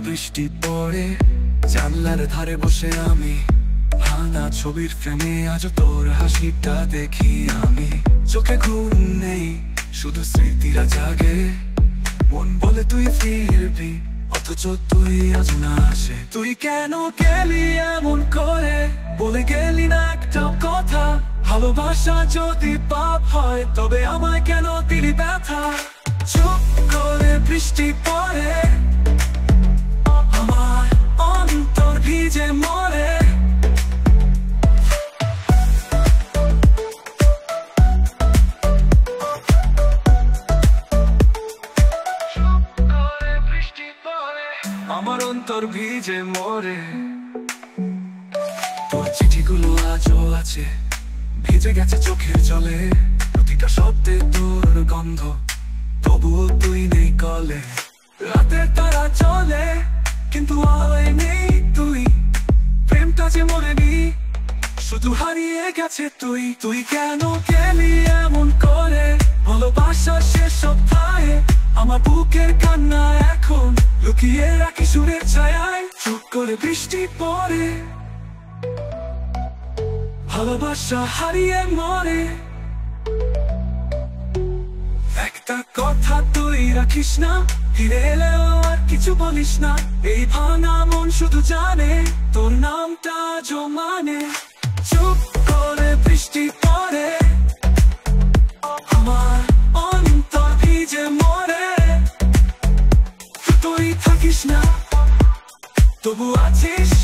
বৃষ্টি পড়ে জানলার ধারে বসে আমি ভাঙা ছবির ফ্রেমে আজ তোর হাসিটা দেখি আমি চোখে ঘুম নেই শুধু স্মৃতিরা জাগে মন বলে তুই ফিরবি অথচ তুই আজ না আসে তুই কেন গেলি এমন করে বলে গেলি না একটা কথা ভালোবাসা যদি পাপ হয় তবে আমায় কেন দিলি ব্যথা চুপ করে বৃষ্টি পড়ে আমার অন্তর ভিজে মরে আমার অন্তর ভিজে মরে তোর চিঠিগুলো আজও আছে ভিজে গেছে চোখের জলে প্রতিটা শব্দে তোর গন্ধ তবুও তুই নেই কলে রাতের তারা চলে কিন্তু আলোয় নেই তুই প্রেমটা যে মরেনি শুধু হারিয়ে গেছে তুই তুই কেন গেলি এমন করে ভালোবাসার শেষ সপ্তাহে আমার বুকের কান্না এখন লুকিয়ে রাখি সুরের ছায়ায় চুপ করে বৃষ্টি পড়ে ভালোবাসা হারিয়ে মরে একটা কথা তুই রাখিস না ফিরে এলেও আর কিছু বলিস না এই ভাঙা মন শুধু জানে তোর নামটা জমানে চুপ করে বৃষ্টি পড়ে আমার অন্তর ভিজে মরে তুই থাকিস না তবু আছিস